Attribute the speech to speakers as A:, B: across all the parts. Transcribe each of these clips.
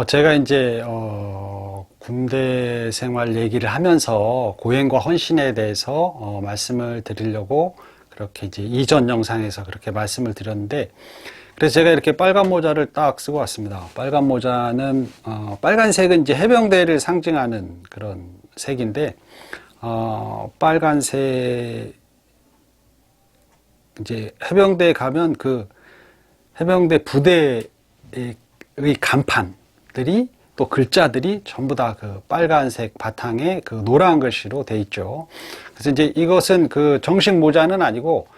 A: 제가 이제, 군대 생활 얘기를 하면서 고행과 헌신에 대해서, 말씀을 드리려고 그렇게 이제 이전 영상에서 그렇게 말씀을 드렸는데, 그래서 제가 이렇게 빨간 모자를 딱 쓰고 왔습니다. 빨간 모자는, 빨간색은 이제 해병대를 상징하는 그런 색인데, 빨간색, 이제 해병대에 가면 그 해병대 부대의 간판들이 또 글자들이 전부 다 그 빨간색 바탕에 그 노란 글씨로 돼 있죠. 그래서 이제 이것은 그 정식 모자는 아니고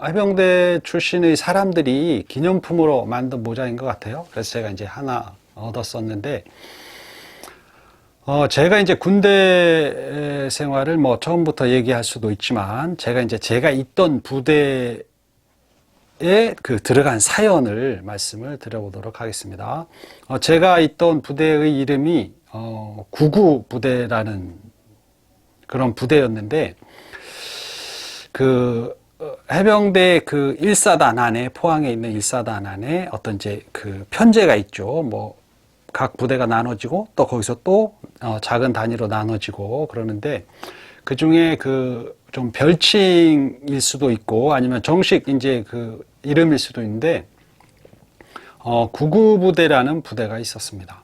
A: 해병대 출신의 사람들이 기념품으로 만든 모자인 것 같아요. 그래서 제가 이제 하나 얻었었는데 제가 이제 군대 생활을 뭐 처음부터 얘기할 수도 있지만 제가 있던 부대에 그 들어간 사연을 말씀을 드려보도록 하겠습니다. 제가 있던 부대의 이름이 99 부대라는 그런 부대였는데 그 해병대 그 1사단 안에 포항에 있는 1사단 안에 어떤 이제 그 편제가 있죠. 뭐 각 부대가 나눠지고 또 거기서 또 작은 단위로 나눠지고 그러는데 그 중에 그 좀 별칭일 수도 있고 아니면 정식 이제 그 이름일 수도 있는데 99 부대라는 부대가 있었습니다.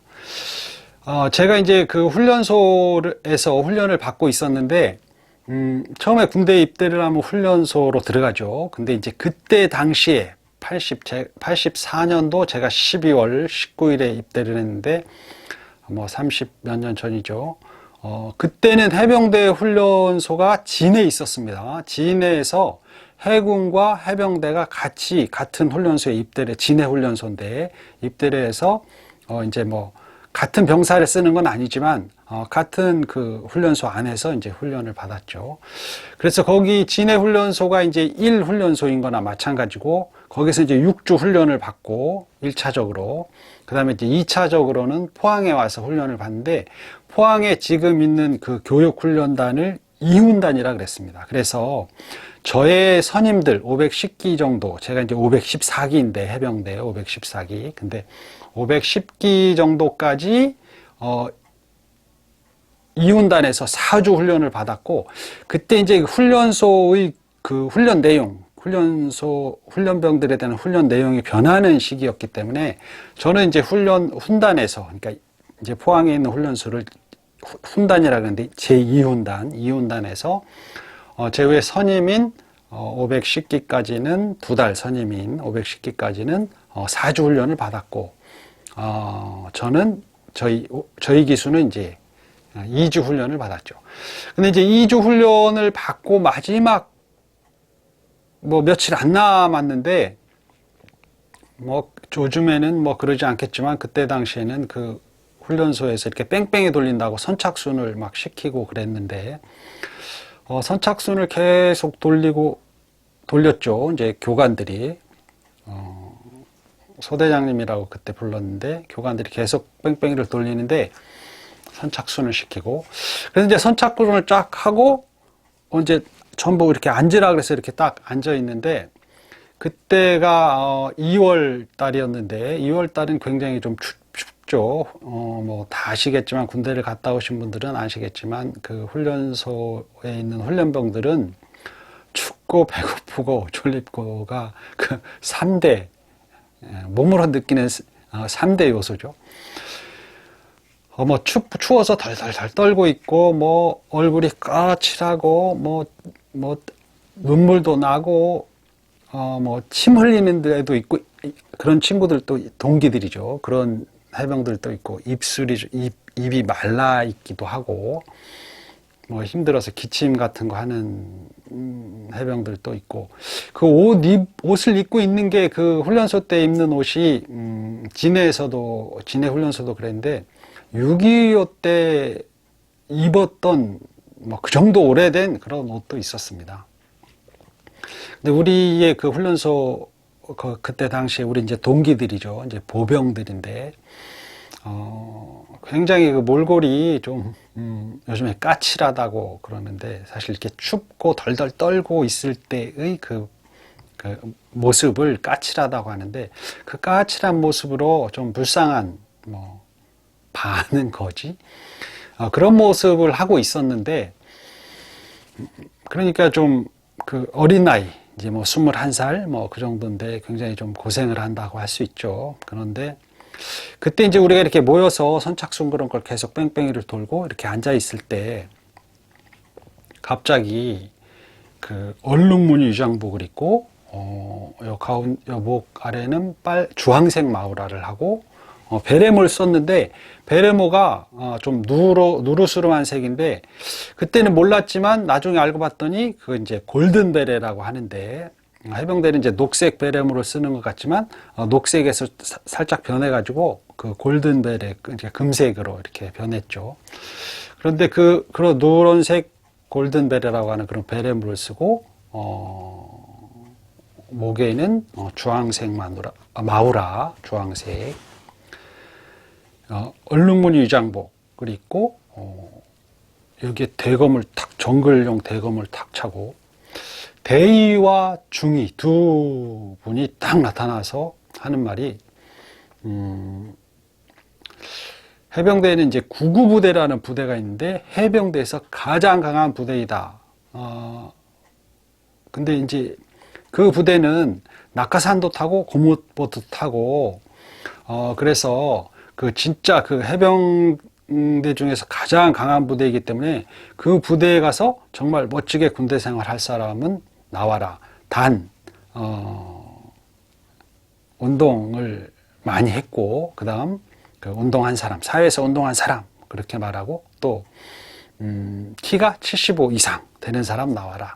A: 제가 이제 그 훈련소에서 훈련을 받고 있었는데 처음에 군대 입대를 하면 훈련소로 들어가죠. 근데 이제 그때 당시에 84년도 제가 12월 19일에 입대를 했는데 뭐 30 몇 년 전이죠. 그때는 해병대 훈련소가 진해에 있었습니다. 진해에서 해군과 해병대가 같이 같은 훈련소에 입대를, 진해 훈련소인데 입대를 해서 이제 뭐 같은 병사를 쓰는 건 아니지만 같은 그 훈련소 안에서 이제 훈련을 받았죠. 그래서 거기 진해 훈련소가 이제 1 훈련소인 거나 마찬가지고 거기서 이제 6주 훈련을 받고 1차적으로 그다음에 이제 2차적으로는 포항에 와서 훈련을 받는데 포항에 지금 있는 그 교육 훈련단을 이훈단이라 그랬습니다. 그래서 저의 선임들 510기 정도, 제가 이제 514기인데 해병대 514기. 근데 510기 정도까지 이훈단에서 4주 훈련을 받았고 그때 이제 훈련소의 그 훈련 내용, 훈련소 훈련병들에 대한 훈련 내용이 변하는 시기였기 때문에 저는 이제 훈단에서 그러니까 이제 포항에 있는 훈련소를 훈단이라 그러는데 제2훈단, 2훈단에서 제 외 선임인 510기까지는 2달 선임인 510기까지는 4주 훈련을 받았고 저는 저희 기수는 이제 2주 훈련을 받았죠. 근데 이제 2주 훈련을 받고 마지막 뭐 며칠 안 남았는데 뭐 요즘에는 뭐 그러지 않겠지만 그때 당시에는 그 훈련소에서 이렇게 뺑뺑이 돌린다고 선착순을 막 시키고 그랬는데 선착순을 계속 돌렸죠. 이제 교관들이 소대장님이라고 그때 불렀는데 교관들이 계속 뺑뺑이를 돌리는데 선착순을 시키고 그래서 이제 선착순을 쫙 하고 이제 전부 이렇게 앉으라 그래서 이렇게 딱 앉아 있는데 그때가 2월 달이었는데 2월 달은 굉장히 좀 춥죠. 뭐 다 아시겠지만 군대를 갔다 오신 분들은 아시겠지만 그 훈련소에 있는 훈련병들은 춥고 배고프고 졸립고가 그 3대 몸으로 느끼는 3대 요소죠. 뭐 추워서 덜덜덜 떨고 있고 뭐 얼굴이 까칠하고 뭐 눈물도 나고 뭐 침 흘리는 데도 있고 그런 친구들도 동기들이죠. 그런 해병들도 있고 입이 말라 있기도 하고 뭐 힘들어서 기침 같은 거 하는 해병들도 있고 그 옷을 입고 있는 게 그 훈련소 때 입는 옷이 진해 훈련소도 그랬는데 6.25 때 입었던 뭐 그 정도 오래된 그런 옷도 있었습니다. 근데 우리의 그 훈련소 그때 당시에 우리 이제 동기들이죠. 이제 보병들인데 굉장히 그 몰골이 좀 요즘에 까칠하다고 그러는데 사실 이렇게 춥고 덜덜 떨고 있을 때의 그 모습을 까칠하다고 하는데 그 까칠한 모습으로 좀 불쌍한 뭐 반은 거지. 그런 모습을 하고 있었는데, 그러니까 좀 그 어린 나이, 이제 뭐 21살 뭐 그 정도인데 굉장히 좀 고생을 한다고 할 수 있죠. 그런데 그때 이제 우리가 이렇게 모여서 선착순 그런 걸 계속 뺑뺑이를 돌고 이렇게 앉아 있을 때 갑자기 그 얼룩무늬 유장복을 입고 요 목 아래는 주황색 마우라를 하고 베레모를 썼는데 베레모가 좀 누르스름한 색인데 그때는 몰랐지만 나중에 알고 봤더니 그거 이제 골든 베레라고 하는데 해병대는 이제 녹색 베레모를 쓰는 것 같지만 녹색에서 살짝 변해가지고 그 골든 베레 이제 금색으로 이렇게 변했죠. 그런데 그런 누런색 골든 베레라고 하는 그런 베레모를 쓰고 목에는 주황색 마우라 주황색 얼룩무늬 위장복을 입고 여기에 대검을 탁 정글용 대검을 탁 차고 대위와 중위 두 분이 딱 나타나서 하는 말이 해병대에는 이제 99부대라는 부대가 있는데 해병대에서 가장 강한 부대이다. 근데 이제 그 부대는 낙하산도 타고 고무보트도 타고 그래서 그 진짜 그 해병대 중에서 가장 강한 부대이기 때문에 그 부대에 가서 정말 멋지게 군대 생활할 사람은 나와라. 단 운동을 많이 했고 그다음 그 운동한 사람, 사회에서 운동한 사람 그렇게 말하고 또 키가 75 이상 되는 사람 나와라.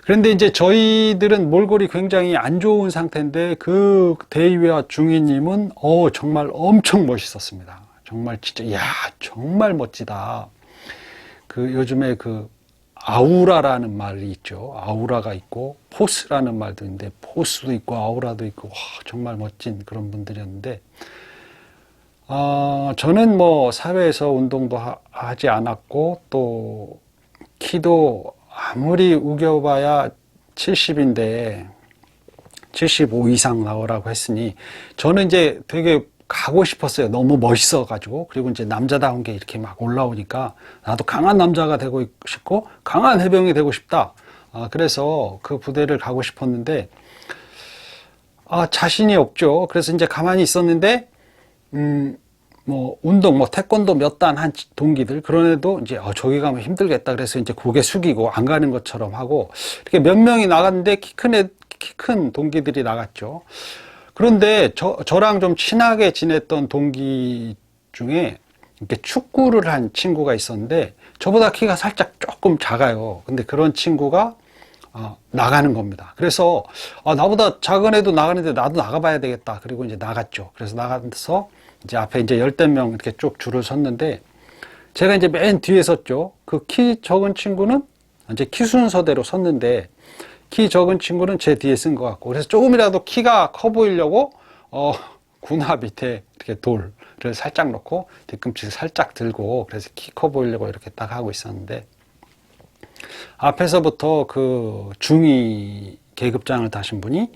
A: 그런데 이제 저희들은 몰골이 굉장히 안 좋은 상태인데 그 대위와 중위님은 정말 엄청 멋있었습니다. 정말 진짜 정말 멋지다. 그 요즘에 그 아우라라는 말이 있죠. 아우라가 있고 포스라는 말도 있는데 포스도 있고 아우라도 있고 정말 멋진 그런 분들이었는데 저는 뭐 사회에서 운동도 하지 않았고 또 키도 아무리 우겨봐야 70인데 75 이상 나오라고 했으니 저는 이제 되게 가고 싶었어요. 너무 멋있어가지고. 그리고 이제 남자다운 게 이렇게 막 올라오니까 나도 강한 남자가 되고 싶고 강한 해병이 되고 싶다. 그래서 그 부대를 가고 싶었는데 자신이 없죠. 그래서 이제 가만히 있었는데 뭐 운동 뭐 태권도 몇 단 한 동기들 그런 애도 이제 저기 가면 힘들겠다 그래서 이제 고개 숙이고 안 가는 것처럼 하고 이렇게 몇 명이 나갔는데 키 큰 동기들이 나갔죠. 그런데 저랑 좀 친하게 지냈던 동기 중에 이렇게 축구를 한 친구가 있었는데 저보다 키가 살짝 조금 작아요. 근데 그런 친구가 나가는 겁니다. 그래서 나보다 작은 애도 나가는데 나도 나가봐야 되겠다. 그리고 이제 나갔죠. 그래서 나가서 이제 앞에 이제 10명 이렇게 쭉 줄을 섰는데 제가 이제 맨 뒤에 섰죠. 그 키 적은 친구는 이제 키 순서대로 섰는데 키 적은 친구는 제 뒤에 쓴 것 같고 그래서 조금이라도 키가 커 보이려고 군화 밑에 이렇게 돌을 살짝 넣고 뒤꿈치를 살짝 들고 그래서 키 커 보이려고 이렇게 딱 하고 있었는데 앞에서부터 그 중위 계급장을 다신 분이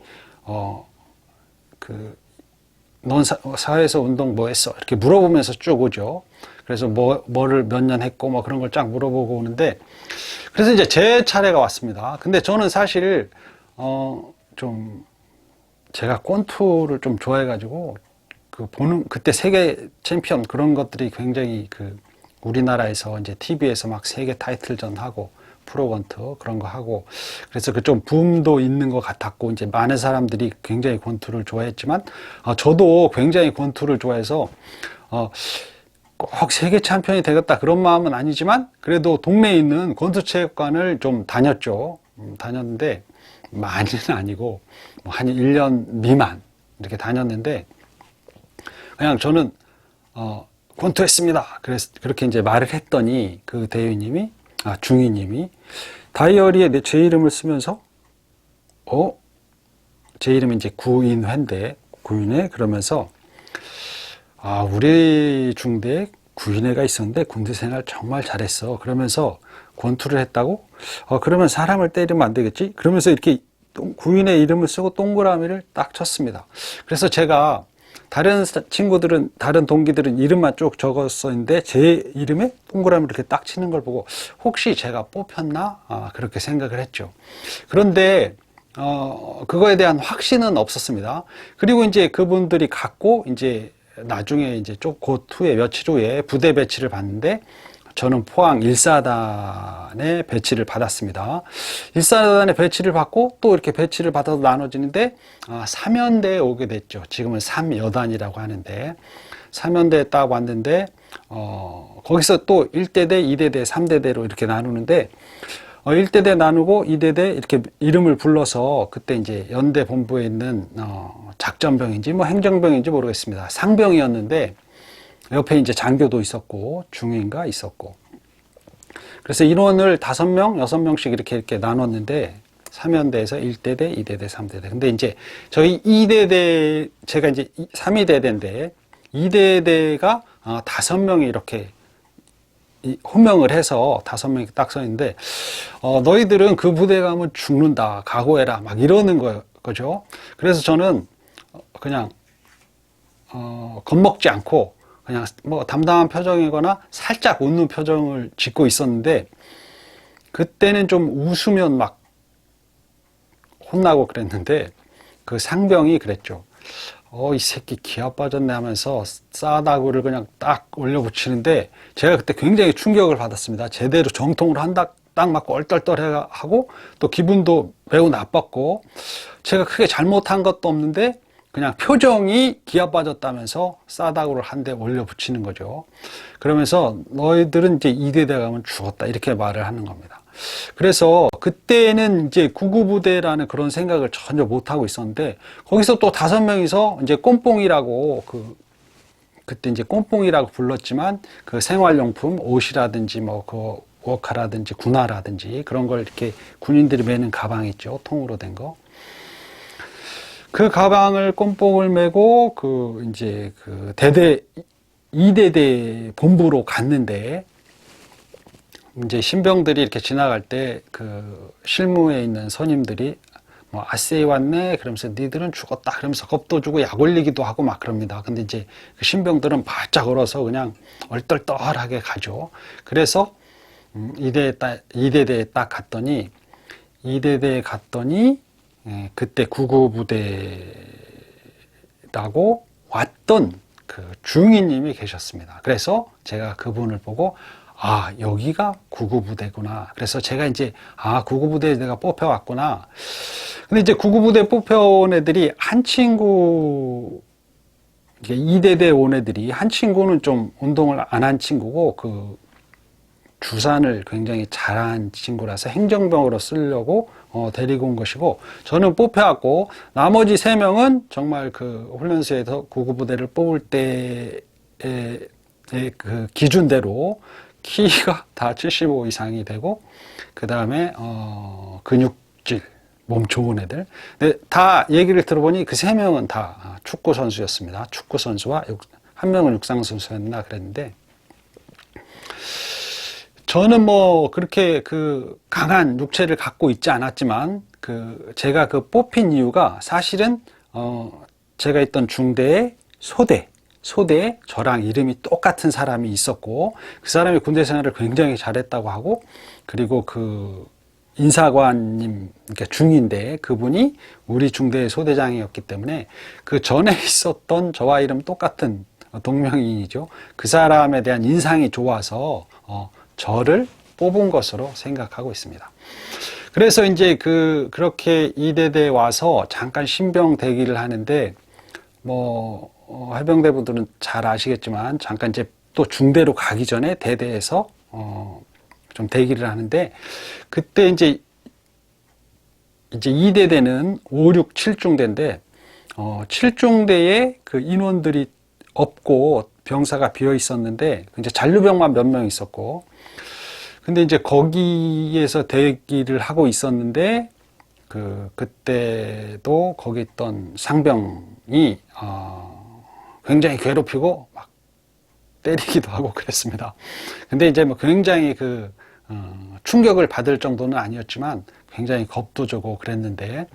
A: 넌 사회에서 운동 뭐 했어? 이렇게 물어보면서 쭉 오죠. 그래서 뭐를 몇 년 했고 뭐 그런 걸 쫙 물어보고 오는데 그래서 이제 제 차례가 왔습니다. 근데 저는 사실 좀 제가 권투를 좀 좋아해가지고 그때 세계 챔피언 그런 것들이 굉장히 우리나라에서 이제 TV에서 막 세계 타이틀전 하고 프로권투 그런 거 하고 그래서 그 좀 붐도 있는 것 같았고 이제 많은 사람들이 굉장히 권투를 좋아했지만 저도 굉장히 권투를 좋아해서 꼭 세계 챔피언이 되겠다 그런 마음은 아니지만 그래도 동네에 있는 권투 체육관을 좀 다녔죠. 다녔는데 많이는 아니고 한 1년 미만 이렇게 다녔는데 그냥 저는 권투했습니다. 그래서 그렇게 이제 말을 했더니 그 대위님이 중위님이 다이어리에 제 이름을 쓰면서 제 이름이 이제 구인회인데 구인회 그러면서 우리 중대에 구인회가 있었는데 군대 생활 정말 잘했어. 그러면서 권투를 했다고? 그러면 사람을 때리면 안 되겠지? 그러면서 이렇게 구인회 이름을 쓰고 동그라미를 딱 쳤습니다. 그래서 제가 다른 친구들은, 다른 동기들은 이름만 쭉 적었었는데 제 이름에 동그라미 이렇게 딱 치는 걸 보고 혹시 제가 뽑혔나? 그렇게 생각을 했죠. 그런데 그거에 대한 확신은 없었습니다. 그리고 이제 그분들이 갖고 이제 나중에 이제 곧 후에 며칠 후에 부대 배치를 받는데 저는 포항 1사단에 배치를 받았습니다. 1사단에 배치를 받고 또 이렇게 배치를 받아서 나눠지는데 3연대에 오게 됐죠. 지금은 3여단이라고 하는데 3연대에 딱 왔는데 거기서 또 1대대, 2대대, 3대대로 이렇게 나누는데 1대대 나누고 2대대 이렇게 이름을 불러서 그때 이제 연대 본부에 있는 작전병인지 뭐 행정병인지 모르겠습니다. 상병이었는데 옆에 이제 장교도 있었고 중위인가 있었고 그래서 인원을 5명, 6명씩 이렇게 나눴는데 3연대에서 1대대, 2대대, 3대대. 근데 이제 저희 2대대 제가 이제 3위대대인데 2대대가 5명이 이렇게 호명을 해서 5명이 딱 서 있는데 너희들은 그 부대 가면 죽는다 각오해라 막 이러는 거죠. 그래서 저는 그냥 겁먹지 않고 그냥 뭐 담담한 표정이거나 살짝 웃는 표정을 짓고 있었는데 그때는 좀 웃으면 막 혼나고 그랬는데 그 상병이 그랬죠. 이 새끼 기아 빠졌네 하면서 싸다구를 그냥 딱 올려붙이는데 제가 그때 굉장히 충격을 받았습니다. 제대로 정통을 한다 딱 맞고 얼떨떨하고 또 기분도 매우 나빴고 제가 크게 잘못한 것도 없는데 그냥 표정이 기아 빠졌다면서 싸다구를 한 대 올려붙이는 거죠. 그러면서 너희들은 이제 2대대 가면 죽었다 이렇게 말을 하는 겁니다. 그래서 그때는 이제 구구부대라는 그런 생각을 전혀 못하고 있었는데 거기서 또 5명이서 이제 꼼뽕이라고 그때 이제 꼼뽕이라고 불렀지만 그 생활용품 옷이라든지 뭐 그 워카라든지 군화라든지 그런 걸 이렇게 군인들이 매는 가방 있죠. 통으로 된 거. 그 가방을 꼼뽕을 메고 이제 대대 2대대 본부로 갔는데 이제 신병들이 이렇게 지나갈 때 실무에 있는 선임들이 뭐 아세이 왔네 그러면서 니들은 죽었다 그러면서 겁도 주고 약 올리기도 하고 막 그럽니다. 근데 이제 그 신병들은 바짝 얼어서 그냥 얼떨떨하게 가죠. 그래서 2대대에 딱 갔더니 2대대에 갔더니 그때 구구부대라고 왔던 그 중위님이 계셨습니다. 그래서 제가 그분을 보고 여기가 구구부대구나. 그래서 제가 이제 구구부대에 내가 뽑혀왔구나. 근데 이제 구구부대 뽑혀온 애들이 한 친구 2대대 온 애들이 한 친구는 좀 운동을 안 한 친구고 주산을 굉장히 잘한 친구라서 행정병으로 쓰려고 데리고 온 것이고 저는 뽑혀왔고 나머지 3명은 정말 훈련소에서 구구부대를 뽑을 때의 그 기준대로 키가 다 75 이상이 되고 그 다음에 근육질 몸 좋은 애들. 근데 다 얘기를 들어보니 그 3명은 다 축구 선수였습니다. 축구 선수와 한 명은 육상 선수였나 그랬는데 저는 뭐 그렇게 강한 육체를 갖고 있지 않았지만 제가 뽑힌 이유가 사실은 제가 있던 중대의 소대에 저랑 이름이 똑같은 사람이 있었고 그 사람이 군대 생활을 굉장히 잘했다고 하고 그리고 인사관님 그러니까 중인데 그분이 우리 중대의 소대장이었기 때문에 그 전에 있었던 저와 이름 똑같은 동명이인이죠. 그 사람에 대한 인상이 좋아서 저를 뽑은 것으로 생각하고 있습니다. 그래서 이제 그렇게 2대대에 와서 잠깐 신병 대기를 하는데 해병대 분들은 잘 아시겠지만 잠깐 이제 또 중대로 가기 전에 대대에서 좀 대기를 하는데 그때 이제 2대대는 5, 6, 7중대인데 7중대에 인원들이 없고 병사가 비어 있었는데 이제 잔류병만 몇 명 있었고 근데 이제 거기에서 대기를 하고 있었는데 그때도 거기 있던 상병이 굉장히 괴롭히고 막 때리기도 하고 그랬습니다. 근데 이제 뭐 굉장히 충격을 받을 정도는 아니었지만 굉장히 겁도 주고 그랬는데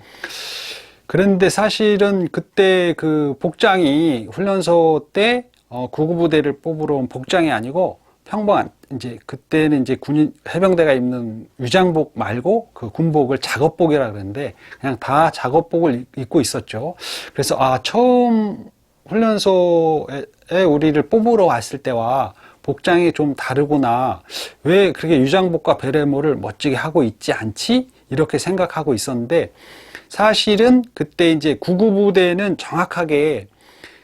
A: 그런데 사실은 그때 그 복장이 훈련소 때 구급부대를 뽑으러 온 복장이 아니고 평범한 이제 그때는 이제 군인 해병대가 입는 위장복 말고 그 군복을 작업복이라 그러는데 그냥 다 작업복을 입고 있었죠. 그래서 처음 훈련소에 우리를 뽑으러 왔을 때와 복장이 좀 다르구나. 왜 그렇게 위장복과 베레모를 멋지게 하고 있지 않지? 이렇게 생각하고 있었는데 사실은 그때 이제 구급부대는 정확하게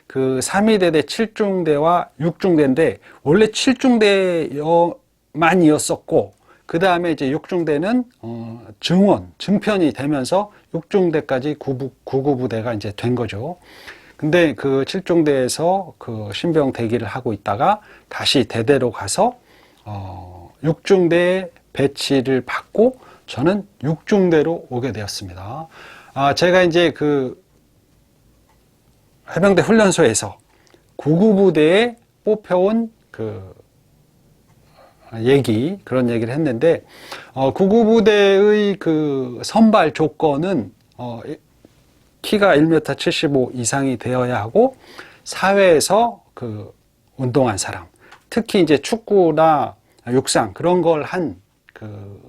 A: 그 3위대대 7중대와 6중대인데 원래 7중대만이었었고 그 다음에 이제 6중대는 증편이 되면서 6중대까지 구급부대가 이제 된 거죠. 근데 그 7중대에서 그 신병 대기를 하고 있다가 다시 대대로 가서 6중대에 배치를 받고 저는 6중대로 오게 되었습니다. 제가 이제 그 해병대 훈련소에서 구급부대에 뽑혀온 그 그런 얘기를 했는데, 구급부대의 그 선발 조건은, 키가 1m 75 이상이 되어야 하고, 사회에서 그 운동한 사람, 특히 이제 축구나 육상, 그런 걸 한 그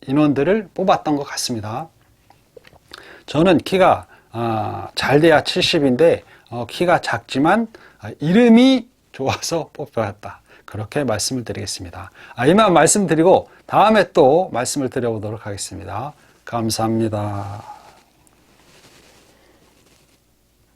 A: 인원들을 뽑았던 것 같습니다. 저는 키가 잘 돼야 70인데 키가 작지만 이름이 좋아서 뽑혀왔다. 그렇게 말씀을 드리겠습니다. 이만 말씀드리고 다음에 또 말씀을 드려보도록 하겠습니다. 감사합니다.